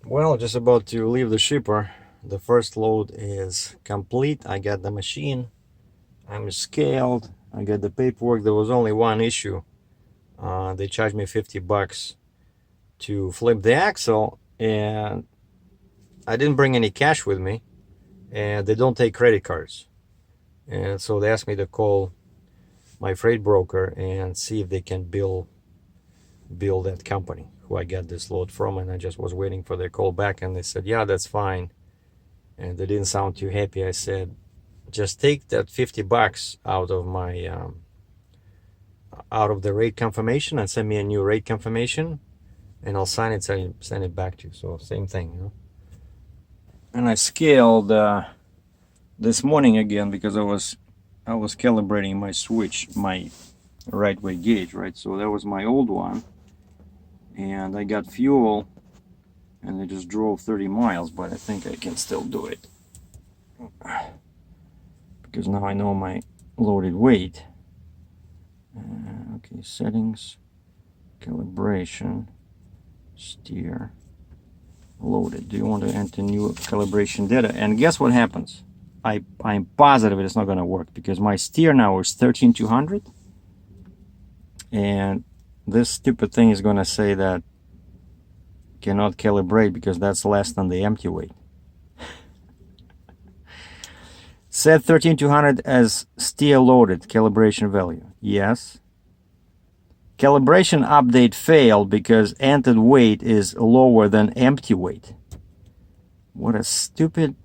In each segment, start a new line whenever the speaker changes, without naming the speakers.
Well, just about to leave the shipper. The first load is complete. I got the machine. I'm scaled. I got the paperwork. There was only one issue. They charged me $50 to flip the axle, and I didn't bring any cash with me, and they don't take credit cards. And so they asked me to call my freight broker and see if they can bill that company who I got this load from. And I just was waiting for their call back, and they said, yeah, that's fine. And they didn't sound too happy. I said, just take that $50 out of my out of the rate confirmation and send me a new rate confirmation, and I'll sign it, send it back to you. So same thing, you know. And I scaled this morning again because I was calibrating my switch, my right way gauge, right? So that was my old one, and I got fuel, and I just drove 30 miles, but I think I can still do it because now I know my loaded weight. Okay, settings, calibration, steer, loaded. Do you want to enter new calibration data? And guess what happens? I'm positive it's not going to work because my steer now is 13,200, and this stupid thing is going to say that cannot calibrate because that's less than the empty weight. Set 13,200 as steer loaded calibration value. Yes. Calibration update failed because entered weight is lower than empty weight. What a stupid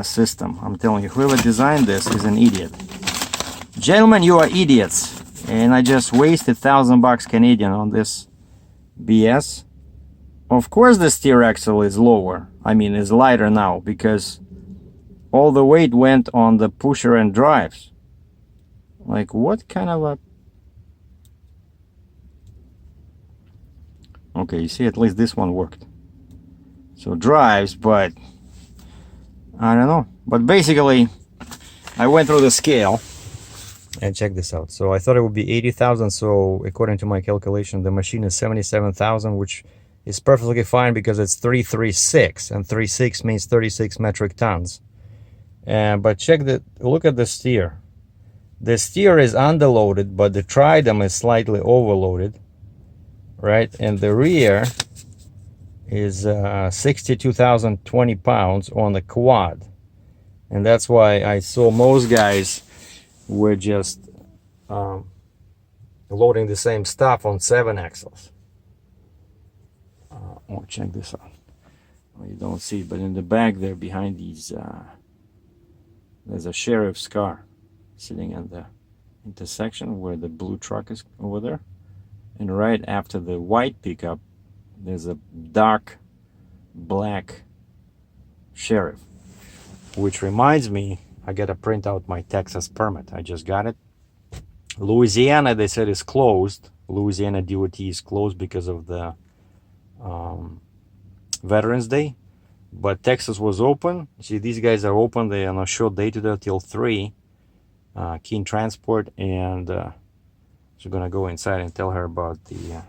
system. I'm telling you, whoever designed this is an idiot. Gentlemen, you are idiots. And I just wasted $1,000 Canadian on this BS. Of course the steer axle is lower. I mean, is lighter now because all the weight went on the pusher and drives. Like, what kind of a... Okay, you see, at least this one worked. So drives, but I don't know. But basically, I went through the scale and check this out. So I thought it would be 80,000. So according to my calculation, the machine is 77,000, which is perfectly fine because it's 336, and 36 means 36 metric tons. But look at the steer. The steer is underloaded, but the tridem is slightly overloaded, right? And the rear is 62,020 pounds on the quad. And that's why I saw most guys were just loading the same stuff on 7 axles. Oh, check this out. Well, you don't see it, but in the back there behind these, there's a sheriff's car sitting at the intersection where the blue truck is over there. And right after the white pickup, there's a dark black sheriff. Which reminds me, I gotta print out my Texas permit. I just got it. Louisiana, they said, is closed. Louisiana DOT is closed because of the Veterans Day, but Texas was open. See, these guys are open. They are on a short day today till 3. Keen Transport, and so gonna go inside and tell her about the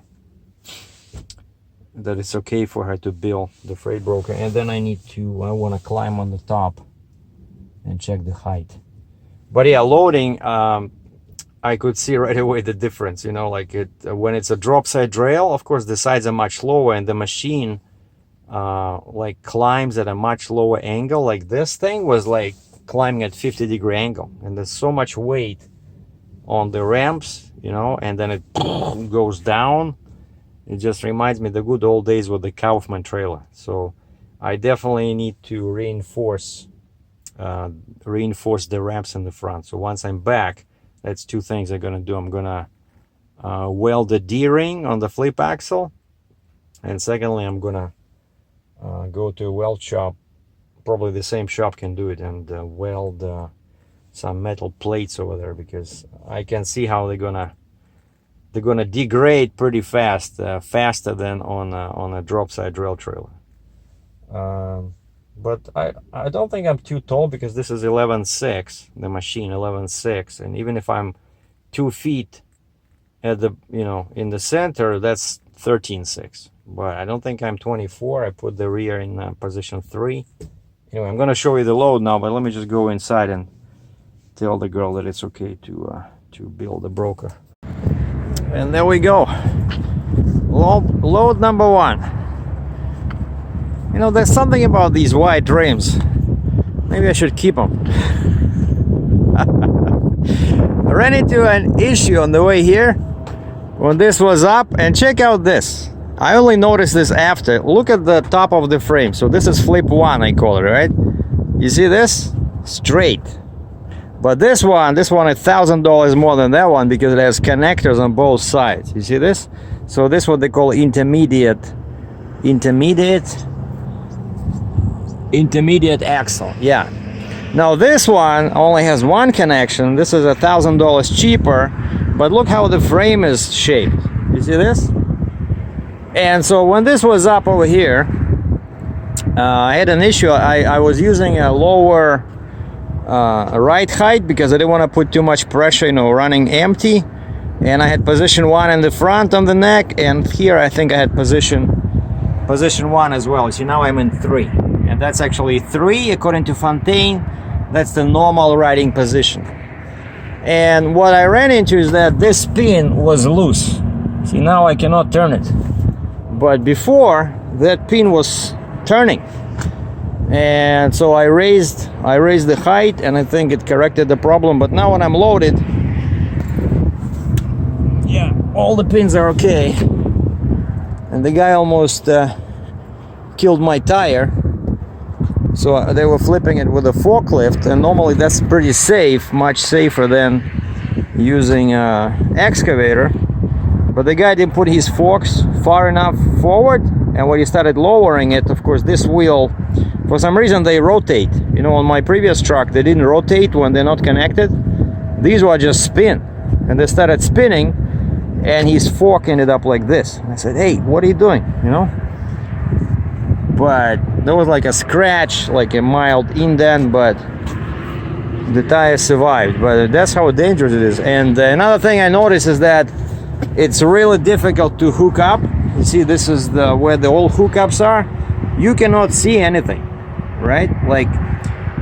that it's okay for her to bill the freight broker. And then I want to climb on the top and check the height. But yeah, loading, I could see right away the difference, you know, like when it's a drop side rail, of course the sides are much lower, and the machine like climbs at a much lower angle. Like this thing was like climbing at 50-degree angle, and there's so much weight on the ramps, you know, and then it goes down. It just reminds me of the good old days with the Kaufman trailer. So I definitely need to reinforce the ramps in the front. So once I'm back, that's 2 things I'm gonna do. I'm gonna weld the D-ring on the flip axle, and secondly, I'm gonna go to a weld shop. Probably the same shop can do it, and weld some metal plates over there, because I can see how they're gonna degrade pretty fast, faster than on a drop side rail trailer. But I don't think I'm too tall, because this is 11.6, the machine 11.6, and even if I'm 2 feet at the, you know, in the center, that's 13.6. But I don't think I'm 24. I put the rear in position 3. Anyway, I'm gonna show you the load now, but let me just go inside and tell the girl that it's okay to build a broker. And there we go. Load number 1. You know, there's something about these white rims. Maybe I should keep them. I ran into an issue on the way here when this was up, and check out this. I only noticed this after. Look at the top of the frame. So this is flip 1, I call it, right? You see this? Straight. But this one $1,000 more than that one because it has connectors on both sides. You see this? So this is what they call intermediate axle. Yeah. Now this one only has one connection. This is $1,000 cheaper, but look how the frame is shaped. You see this? And so when this was up over here, I had an issue. I was using a lower ride height because I didn't want to put too much pressure, you know, running empty. And I had position 1 in the front on the neck, and here I think I had position 1 as well. See, now I'm in 3, and that's actually 3 according to Fontaine. That's the normal riding position. And what I ran into is that this pin was loose. See, now I cannot turn it. But before, that pin was turning, and so I raised the height, and I think it corrected the problem. But now when I'm loaded, yeah, all the pins are okay. And the guy almost killed my tire. So they were flipping it with a forklift, and normally that's pretty safe, much safer than using an excavator. But the guy didn't put his forks far enough forward, and when he started lowering it, of course, this wheel, for some reason, they rotate. You know, on my previous truck, they didn't rotate when they're not connected. These were just spin, and they started spinning, and his fork ended up like this. I said, "Hey, what are you doing?" You know. But there was like a scratch, like a mild indent, but the tire survived. But that's how dangerous it is. And another thing I noticed is that it's really difficult to hook up. You see, this is where the old hookups are. You cannot see anything, right? Like,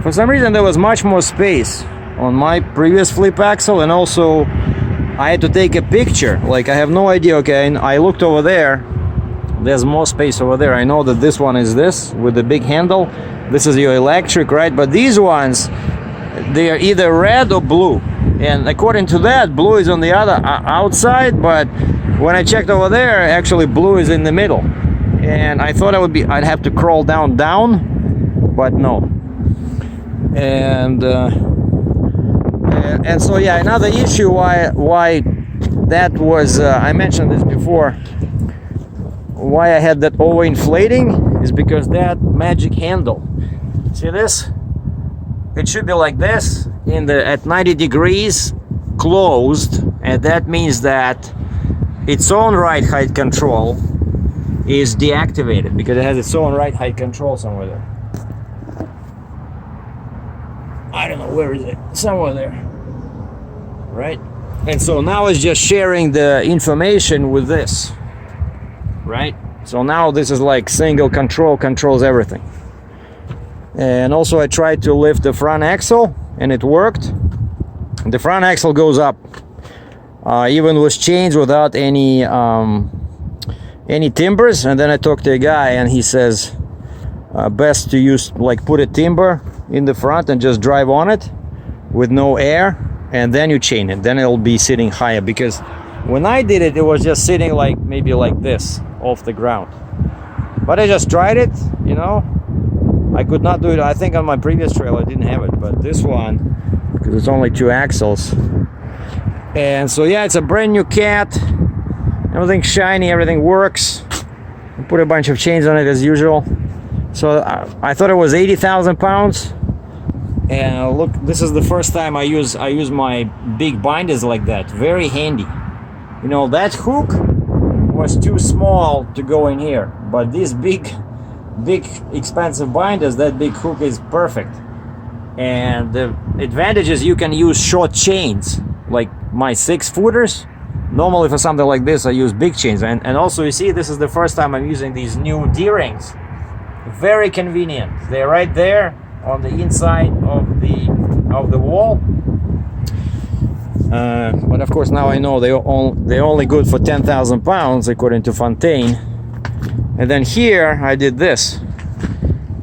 for some reason there was much more space on my previous flip axle, and also I had to take a picture. Like, I have no idea. Okay, and I looked over there. There's more space over there. I know that this one is this with the big handle. This is your electric, right? But these ones, they are either red or blue. And according to that, blue is on the other outside, but when I checked over there, actually blue is in the middle. And I thought I'd have to crawl down, but no. And so yeah, another issue why that was, I mentioned this before, why I had that over-inflating is because that magic handle. See this? It should be like this at 90 degrees closed, and that means that its own ride height control is deactivated because it has its own ride height control somewhere there. I don't know, where is it? Somewhere there, right? And so now it's just sharing the information with this, right? So now this is like single controls everything. And also I tried to lift the front axle, and it worked. The front axle goes up, even with chains, without any timbers. And then I talked to a guy, and he says best to use, like, put a timber in the front and just drive on it with no air, and then you chain it. Then it'll be sitting higher, because when I did it, it was just sitting like maybe like this off the ground. But I just tried it, you know. I could not do it. I think on my previous trailer I didn't have it, but this one, because it's only 2 axles. And so yeah, it's a brand new cat. Everything's shiny, everything works. I put a bunch of chains on it as usual. So I thought it was 80,000 pounds. And look, this is the first time I use my big binders like that. Very handy. You know, that hook was too small to go in here, but these big expensive binders, that big hook is perfect. And the advantage is you can use short chains, like my 6-footers. Normally for something like this I use big chains, and also you see this is the first time I'm using these new D-rings. Very convenient. They're right there on the inside of the wall. But of course now I know they're only good for 10,000 pounds according to Fontaine. And then here I did this.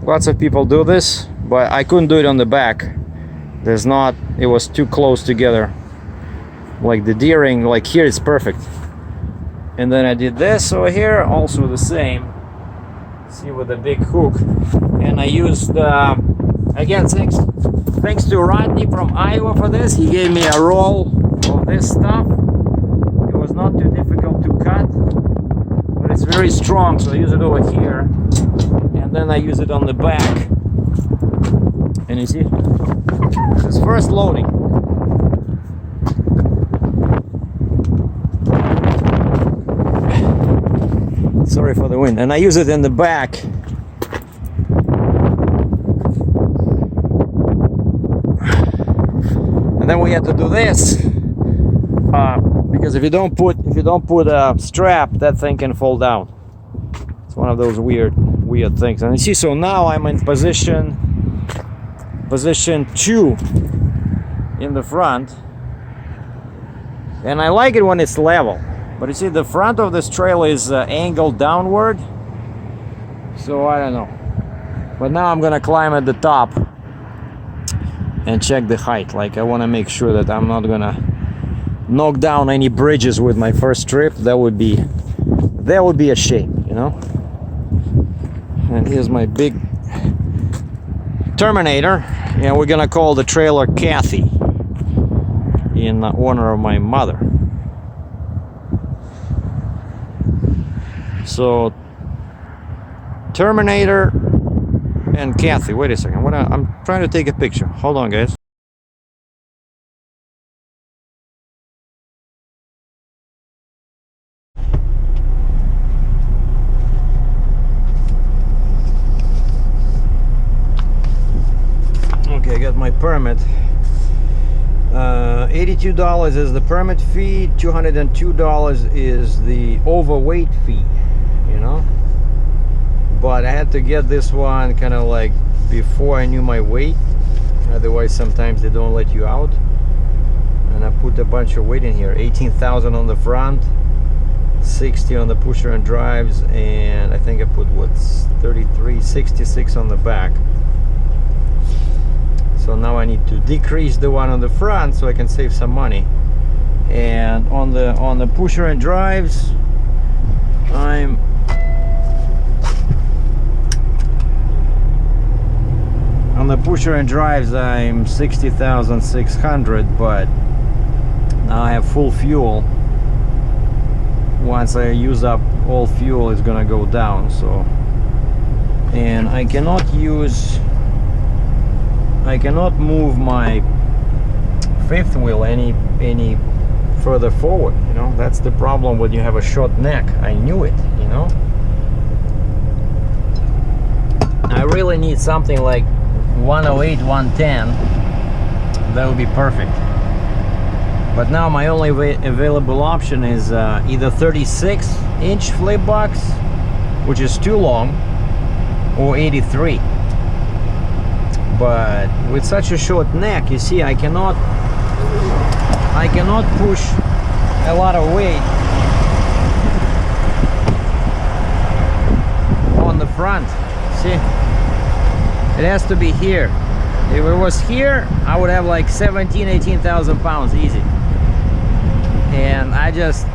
Lots of people do this, but I couldn't do it on the back. It was too close together. Like the D-ring, like here it's perfect. And then I did this over here, also the same. See, with a big hook. And I used again, thanks to Rodney from Iowa for this. He gave me a roll of this stuff. It was not too difficult to cut, but it's very strong, so I use it over here, and then I use it on the back. And you see, this is first loading. Sorry for the wind. And I use it in the back. And then we had to do this, because if you don't put a strap, that thing can fall down. It's one of those weird things. And you see, so now I'm in position 2 in the front, and I like it when it's level. But you see, the front of this trailer is angled downward, so I don't know. But now I'm gonna climb at the top and check the height. Like, I want to make sure that I'm not gonna knock down any bridges with my first trip. That would be a shame, you know. And here's my big Terminator, and we're gonna call the trailer Kathy in honor of my mother. So Terminator and Kathy. Wait a second. I'm trying to take a picture. Hold on, guys. Okay, I got my permit. $82 is the permit fee. $202 is the overweight fee. You know. But I had to get this one kind of like before I knew my weight. Otherwise, sometimes they don't let you out. And I put a bunch of weight in here. 18,000 on the front, 60 on the pusher and drives, and I think I put what's 66 on the back. So now I need to decrease the one on the front so I can save some money. And on the pusher and drives, I'm 60,600, but now I have full fuel. Once I use up all fuel, it's gonna go down. So, and I cannot move my fifth wheel any further forward. You know, that's the problem when you have a short neck. I knew it, you know. I really need something like 108, 110. That would be perfect. But now my only available option is either 36-inch flip box, which is too long, or 83. But with such a short neck, you see, I cannot push a lot of weight on the front. See, it has to be here. If it was here, I would have like 18,000 pounds easy. And I just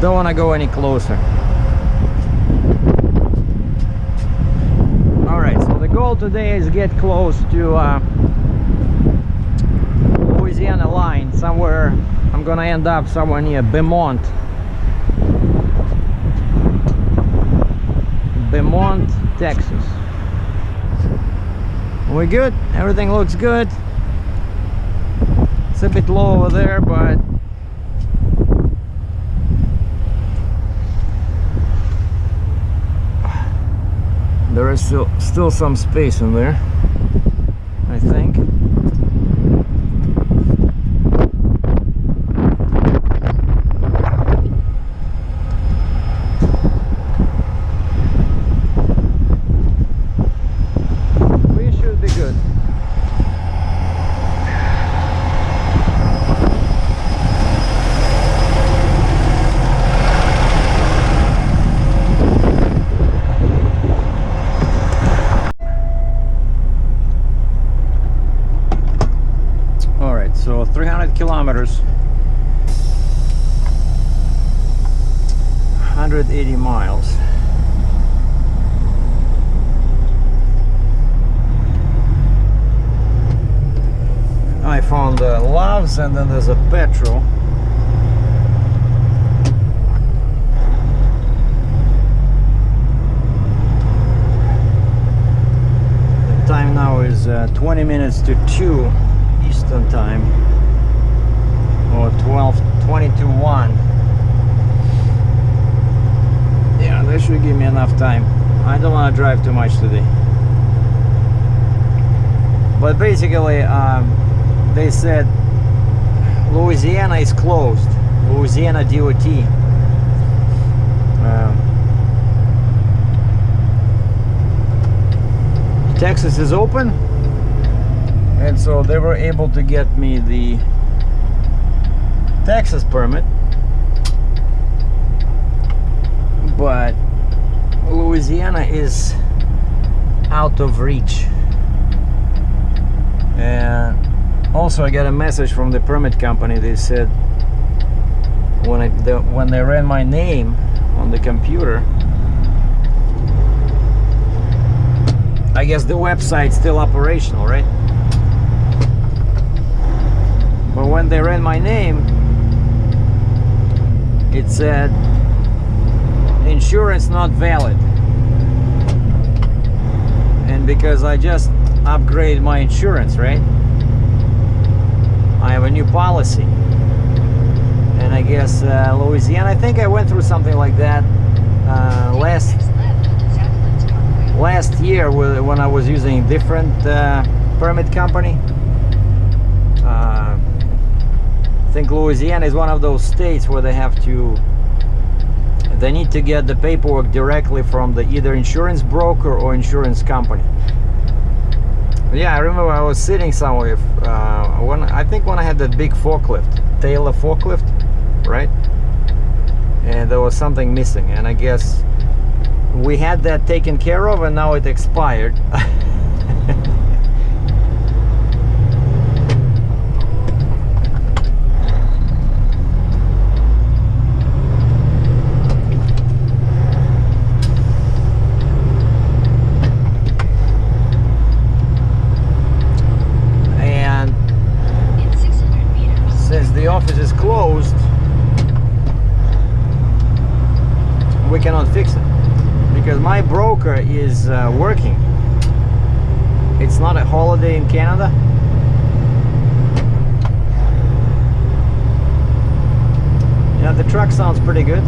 don't want to go any closer. Alright, so the goal today is get close to Louisiana line. Somewhere, I'm gonna end up somewhere near Beaumont, Texas. We're good, everything looks good. It's a bit low over there, but there is still some space in there, I think. kilometers. 180 miles. I found Loves, and then there's a petrol. The time now is 20 minutes to 2 Eastern time, or 20 to 1. Yeah, that should give me enough time. I don't want to drive too much today. But basically, they said Louisiana is closed. Louisiana DOT. Texas is open, and so they were able to get me the Texas permit, but Louisiana is out of reach. And also I got a message from the permit company. They said when they ran my name on the computer, I guess the website's still operational, right? But when they ran my name, it said insurance not valid. And because I just upgraded my insurance, right? I have a new policy. And I guess Louisiana, I think I went through something like that last year when I was using a different permit company. I think Louisiana is one of those states where they need to get the paperwork directly from the either insurance broker or insurance company. Yeah, I remember I was sitting somewhere I think when I had that big forklift, Taylor forklift, right? And there was something missing, and I guess we had that taken care of, and now it expired. The office is closed, we cannot fix it because my broker is working. It's not a holiday in Canada. Yeah, the truck sounds pretty good.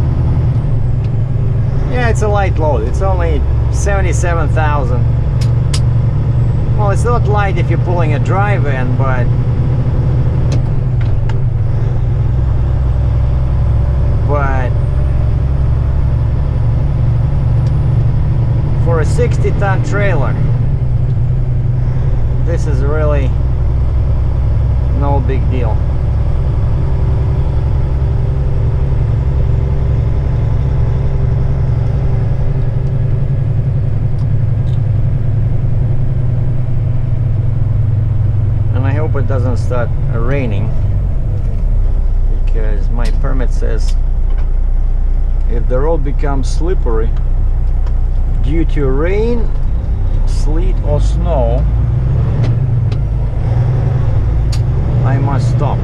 Yeah, it's a light load. It's only 77,000. Well, it's not light if you're pulling a drive in, but for a 60-ton trailer, this is really no big deal. And I hope it doesn't start raining, because my permit says if the road becomes slippery due to rain, sleet or snow, I must stop.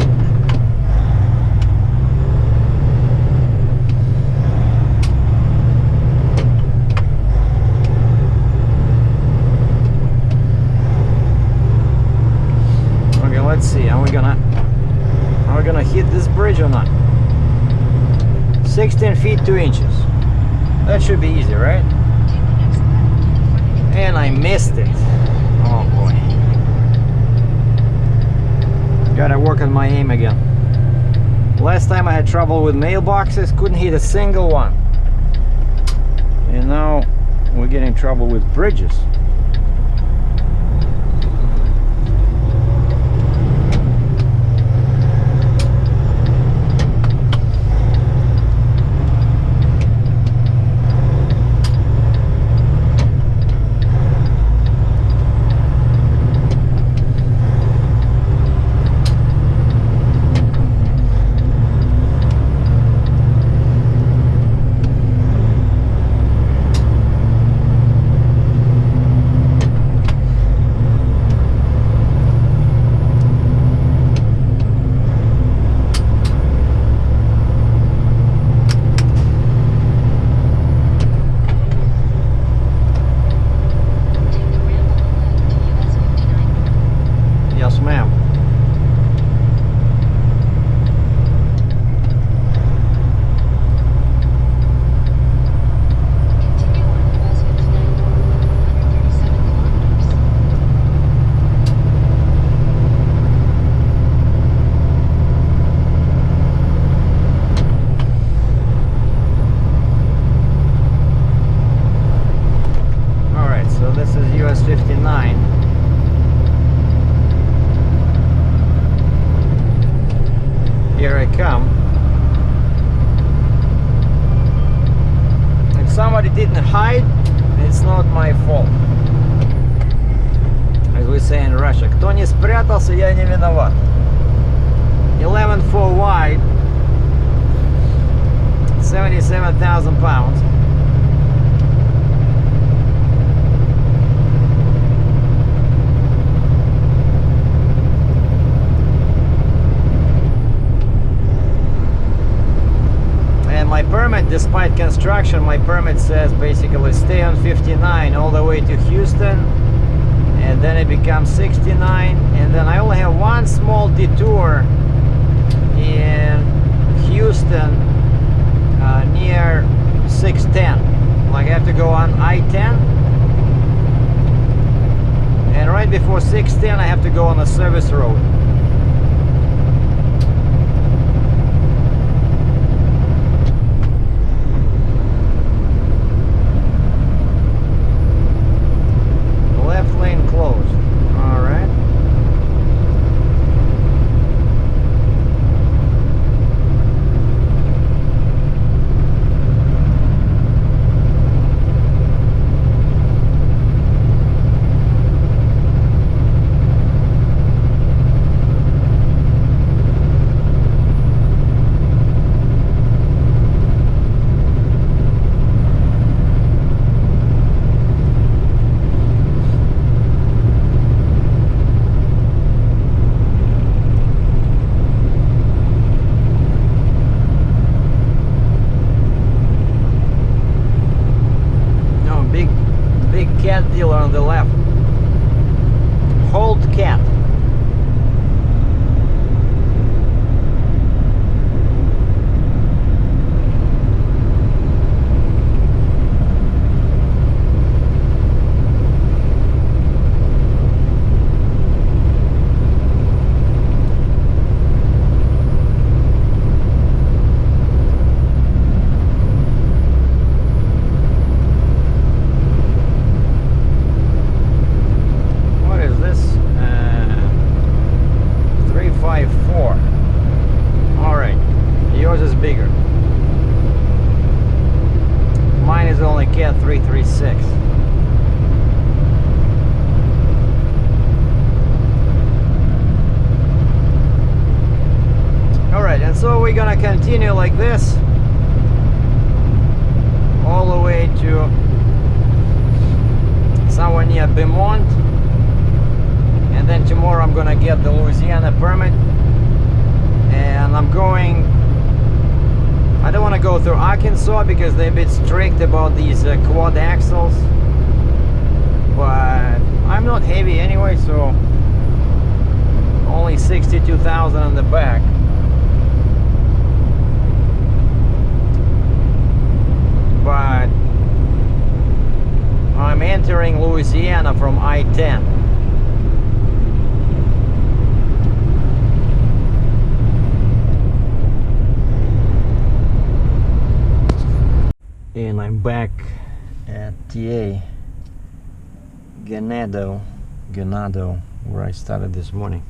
Okay, let's see. Are we gonna hit this bridge or not? 16 feet 2 inches. That should be easy, right? And I missed it. Oh boy. Gotta work on my aim again. Last time I had trouble with mailboxes, couldn't hit a single one. And now we're getting trouble with bridges. somebody didn't hide, it's not my fault. As we say in Russia, кто не спрятался, я не виноват. 11.4 wide, 77,000 pounds. And my permit, despite construction, my permit says basically stay on 59 all the way to Houston, and then it becomes 69, and then I only have one small detour in Houston near 610. Like I have to go on I-10, and right before 610 I have to go on a service road. Left lane closed. All right. Cat dealer on the left. Hold cat. Bigger. Mine is only Cat 336. Alright, and so we're gonna continue like this all the way to somewhere near Beaumont, and then tomorrow I'm gonna get the Louisiana permit, and I'm going, I don't want to go through Arkansas because they're a bit strict about these quad axles, but I'm not heavy anyway, so only 62,000 on the back. But I'm entering Louisiana from I-10. And I'm back at TA Ganado, where I started this morning.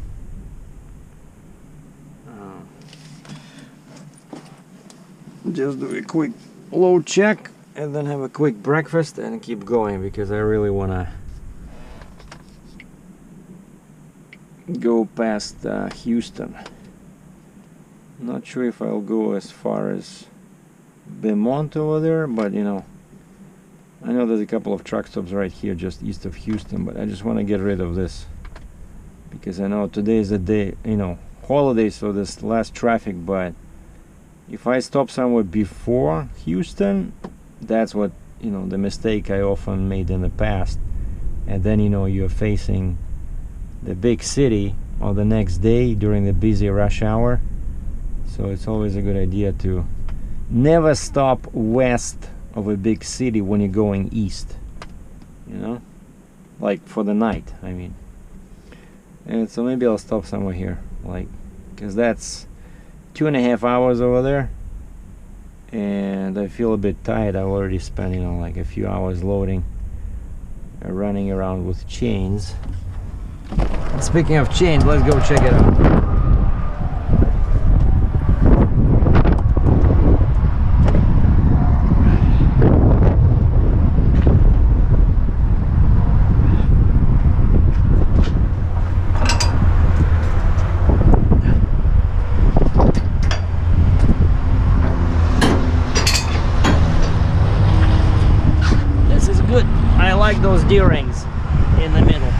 Just do a quick load check and then have a quick breakfast and keep going, because I really want to go past Houston. Not sure if I'll go as far as Beaumont over there, but you know, I know there's a couple of truck stops right here just east of Houston, but I just want to get rid of this because I know today is a day, you know, holiday, so there's less traffic. But if I stop somewhere before Houston, that's what, you know, the mistake I often made in the past, and then, you know, you're facing the big city on the next day during the busy rush hour. So it's always a good idea to never stop west of a big city when you're going east, you know, like for the night, I mean. And so maybe I'll stop somewhere here, like, because that's 2.5 hours over there, and I feel a bit tired. I've already spent, you know, like a few hours loading, running around with chains. And speaking of chains, let's go check it out. like those D-rings in the middle.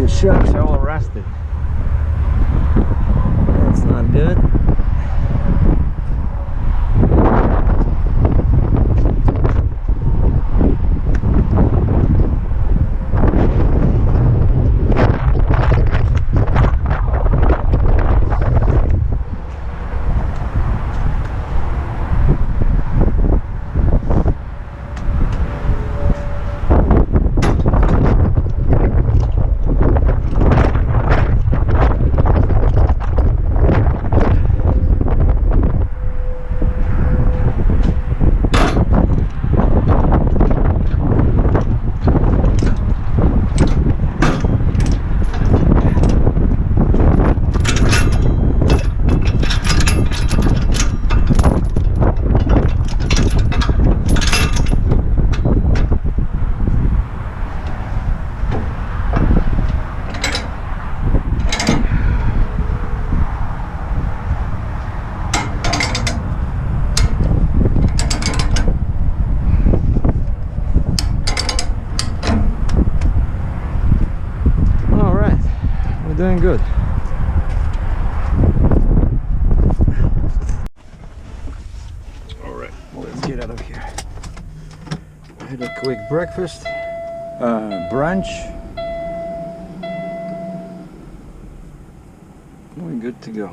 Shucks, they're all rusted. That's not good. Doing good. All right, let's get out of here. I had a quick breakfast, brunch. We're good to go.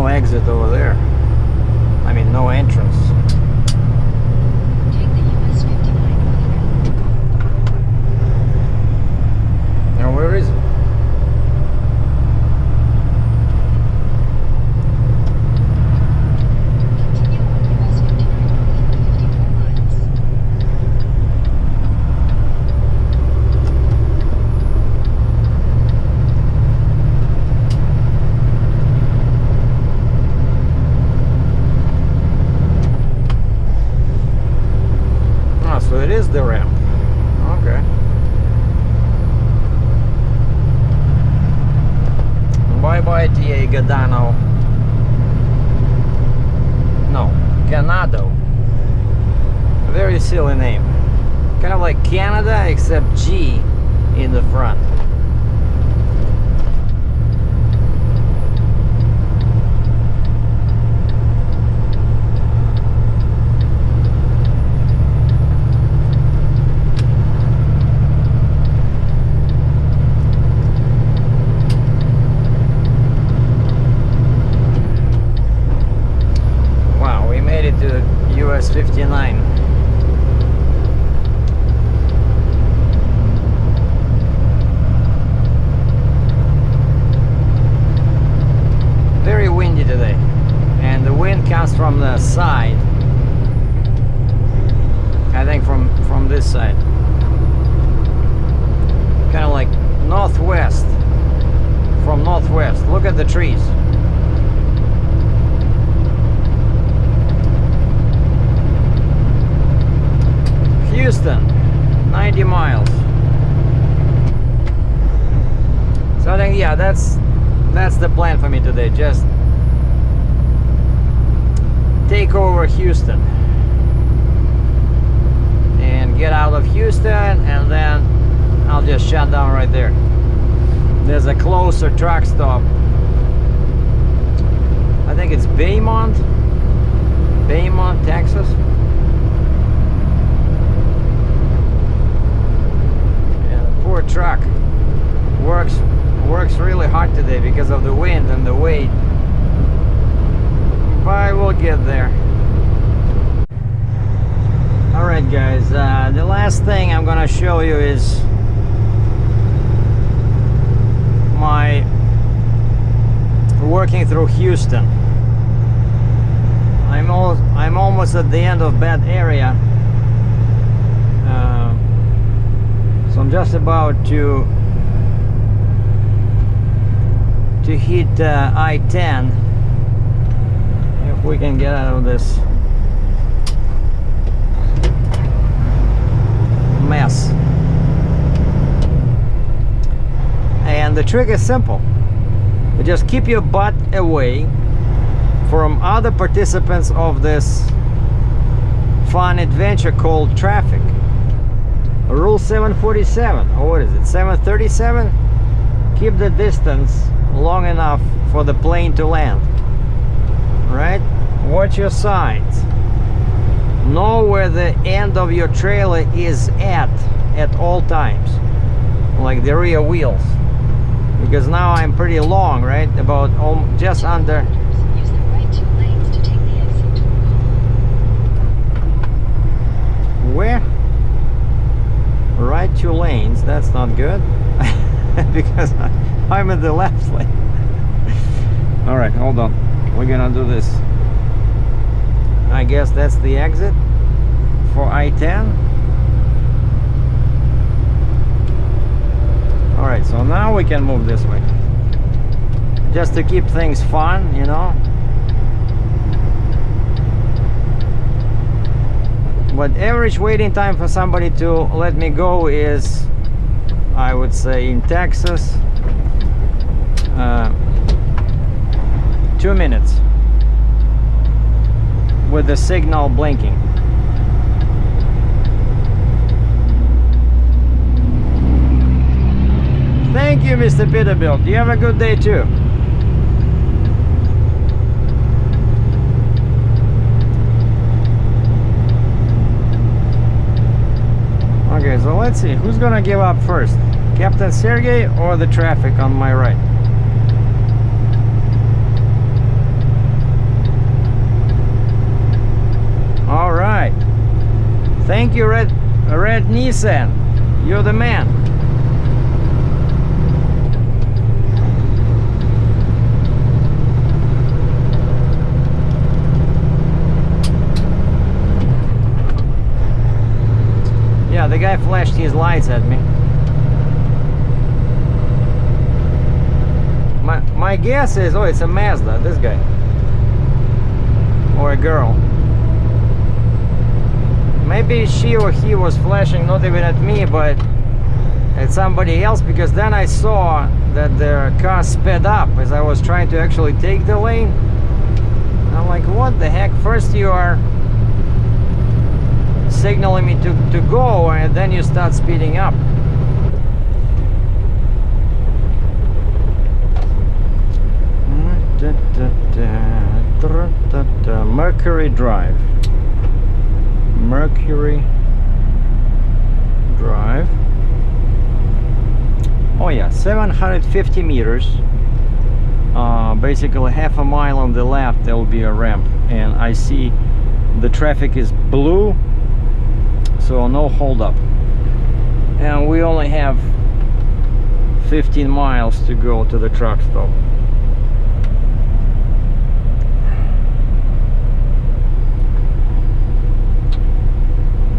Exit over there. I mean, no entrance.
Take the US 59
Now, where is it?
Continue on US 59 for 54 miles.
So it is the ramp. Okay. Bye-bye, TA Ganado. No, Ganado. Very silly name. Kind of like Canada, except G in the front. 6:59. Very windy today, and the wind comes from the side. I think from this side, kind of like northwest. From northwest. Look at the trees. Houston, 90 miles. So I think, yeah, that's the plan for me today. Just take over Houston and get out of Houston, and then I'll just shut down right there. There's a closer truck stop. I think it's Beaumont, Texas. Yeah, the poor truck works really hard today because of the wind and the weight. But we'll get there. All right, guys. The last thing I'm gonna show you is my working through Houston. I'm almost at the end of that area, so I'm just about to hit I-10. If we can get out of this mess. And the trick is simple. You just keep your butt away from other participants of this fun adventure called traffic. Rule 747, or what is it, 737? Keep the distance long enough for the plane to land. Right? Watch your sides. Know where the end of your trailer is at all times. Like the rear wheels. Because now I'm pretty long, right? About just under.
Use the right 2 lanes to take the exit.
Where? Right 2 lanes. That's not good. Because I'm in the left lane. All right, hold on. We're gonna do this. I guess that's the exit for I-10. All right, so now we can move this way. Just to keep things fun, you know. But average waiting time for somebody to let me go is, I would say, in Texas, 2 minutes with the signal blinking. Thank you, Mr. Peterbilt. You have a good day too. Okay, so let's see. Who's gonna give up first? Captain Sergei or the traffic on my right? All right. Thank you, Red Nissan. You're the man. Yeah, the guy flashed his lights at me. My guess is, oh, it's a Mazda, this guy. Or a girl. Maybe she or he was flashing not even at me, but at somebody else, because then I saw that their car sped up as I was trying to actually take the lane. I'm like, what the heck? First you are signaling me to go, and then you start speeding up. Mercury Drive. Mercury Drive. Oh yeah, 750 meters. Basically half a mile on the left there will be a ramp, and I see the traffic is blue, so no hold up. And we only have 15 miles to go to the truck stop.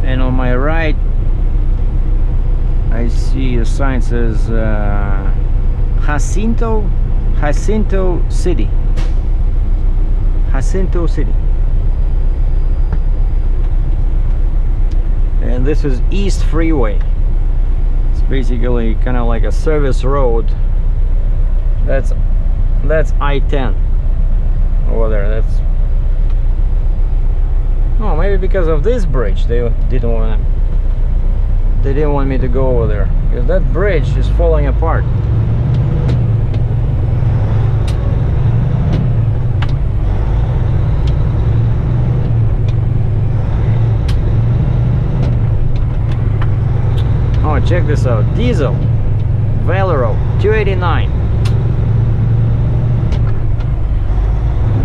And on my right I see a sign says Jacinto City. Jacinto City. And this is East Freeway. It's basically kind of like a service road. That's I-10 over there. That's, oh, maybe because of this bridge they didn't want me to go over there, because that bridge is falling apart. Oh, check this out. Diesel Valero 289,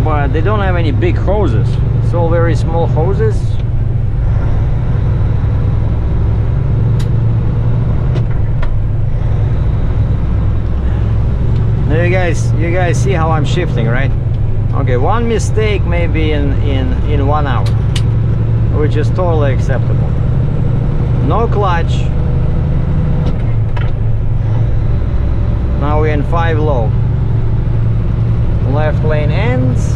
but they don't have any big hoses. It's all very small hoses. Now you guys see how I'm shifting, right? Okay, one mistake maybe in 1 hour, which is totally acceptable. No clutch. Now we're in 5 low. Left lane ends.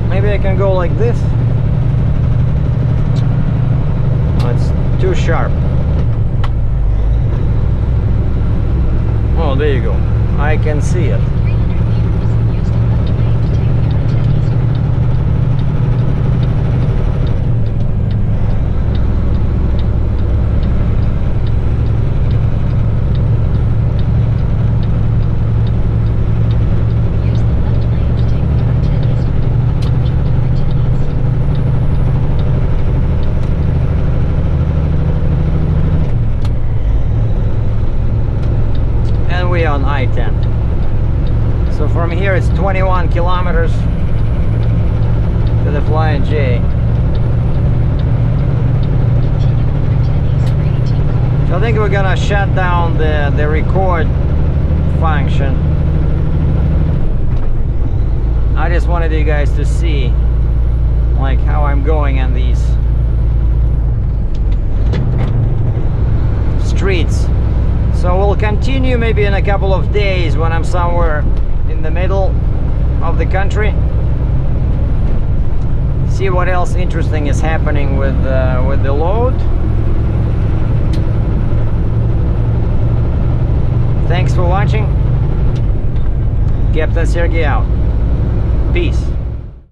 Maybe I can go like this. Oh, it's too sharp. Oh, there you go. I can see it.
300 meters. Use the left lane to take the I-10 Use the left lane to take the I-10 eastward.
And we are on I-10. So from here it's 21 kilometers to the Flying J. So I think we're gonna shut down the record function. I just wanted you guys to see like how I'm going on these streets. So we'll continue maybe in a couple of days when I'm somewhere in the middle of the country. See what else interesting is happening with the load. Thanks for watching. Captain Sergei out. Peace.